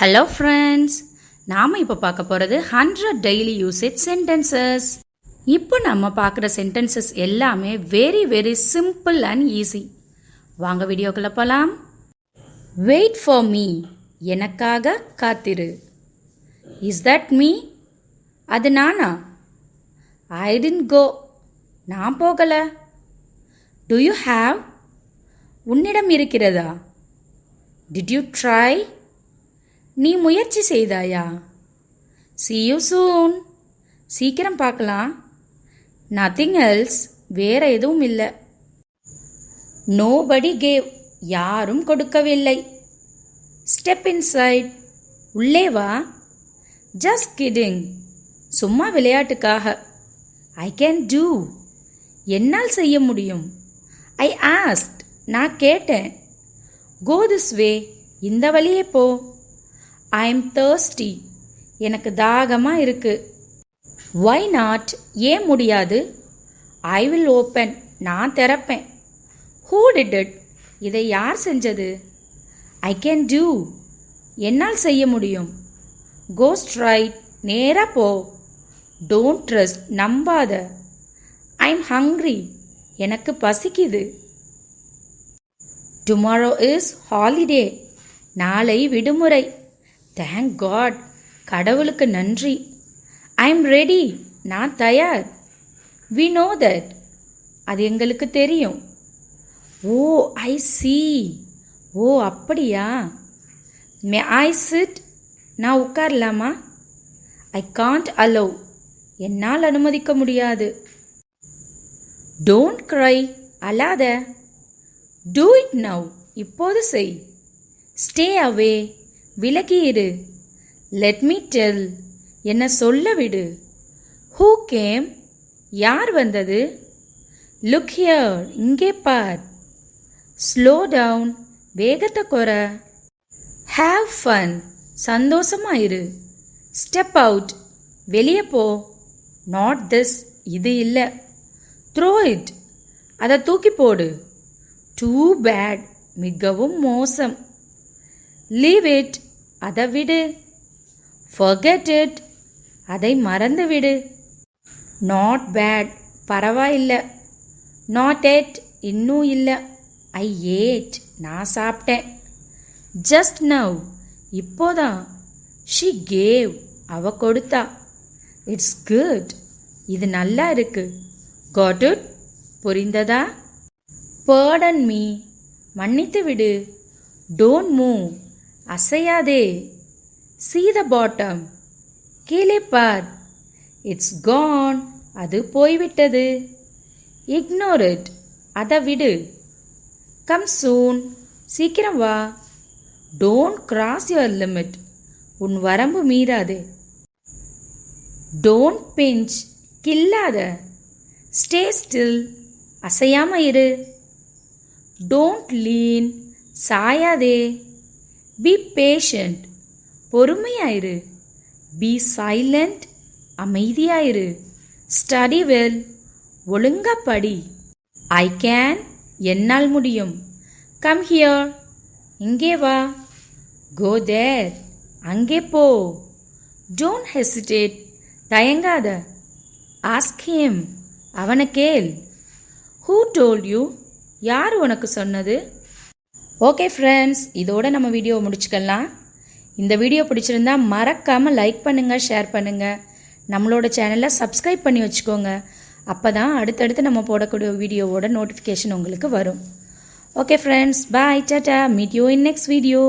Hello friends, நாம இப்போ பார்க்க போறது 100 daily usage sentences. இப்போ நம்ம பார்க்குற sentences எல்லாமே very simple and easy. வாங்க வீடியோக்குள்ள போலாம். Wait for me. எனக்காக காத்திரு. Is that me? அது நானா? I didn't go. நான் போகல. Do you have? உன்னிடம் இருக்கிறதா? Did you try? நீ முயற்சி செய்தாயா? See you soon. சீக்கிரம் பார்க்கலாம். Nothing else. வேற எதுவும் இல்லை. Nobody gave. யாரும் கொடுக்கவில்லை. Step inside. உள்ளே வா. Just kidding. சும்மா விளையாட்டுக்காக. I can do. என்னால் செய்ய முடியும். I asked. நான் கேட்டேன். Go this way. இந்த வழியே போ. I am thirsty. எனக்கு தாகமா இருக்கு. Why not? ஏன் முடியாது? I will open. நான் திறப்பேன். Who did it? இதை யார் செஞ்சது? I can do. என்னால் செய்ய முடியும். Go straight. நேரா போ. Don't trust. நம்பாத. I am hungry. எனக்கு பசிக்குது. Tomorrow is holiday. நாளை விடுமுறை. Thank God. கடவுளுக்கு நன்றி. I am ready. நான் தயார். We know that. அது எங்களுக்கு தெரியும். Oh, I see. ஓ அப்படியா? May I sit? நான் உட்காரலாமா? I can't allow. என்னால் அனுமதிக்க முடியாது. Don't cry. அழாத. Do it now. இப்போது செய். Stay away. விலகியிரு. Let me tell. என்ன சொல்ல விடு. Who came? யார் வந்தது? Look here. இங்கே பார். Slow down. வேகத்தை குறை. Have fun. சந்தோஷமா இரு. Step out. வெளியே போ. Not this. இது இல்லை. Throw it. அதை தூக்கி போடு. Too bad. மிகவும் மோசம். Leave it. அதை விடு. Forget it. அதை மறந்து விடு. Not bad. பரவாயில்லை. Not yet. இன்னும் இல்லை. I ate. நான் சாப்பிட்டேன். Just now. இப்போதான். She gave. அவ கொடுத்தா. It's good. இது நல்லா இருக்கு. Got it? புரிந்ததா? Pardon me. மன்னித்து விடு. Don't move. அசையாதே. See the bottom. கீழே பார். It's gone. அது போய்விட்டது. Ignore it. அதை விடு. Come soon. சீக்கிரம் வா. Don't cross your limit. உன் வரம்பு மீறாதே. Don't pinch. கில்லாத. Stay still. அசையாம இரு. Don't lean. சாயாதே. Be patient. பொறுமையாயிரு. Be silent. அமைதியாயிரு. Study well. ஒழுங்கா படி. I can. என்னால் முடியும். Come here. இங்கே வா. Go there. அங்கே போ. Don't hesitate. தயங்காத. Ask him. அவனை கேள். Who told you? யார் உனக்கு சொன்னது? ஓகே ஃப்ரெண்ட்ஸ், இதோட நம்ம வீடியோவை முடிச்சுக்கலாம். இந்த வீடியோ பிடிச்சிருந்தா மறக்காமல் லைக் பண்ணுங்கள், ஷேர் பண்ணுங்கள். நம்மளோட சேனலை சப்ஸ்கிரைப் பண்ணி வச்சுக்கோங்க. அப்போ தான் அடுத்தடுத்து நம்ம போடக்கூடிய வீடியோவோட நோட்டிஃபிகேஷன் உங்களுக்கு வரும். Okay friends, bye, Tata, meet you in next video.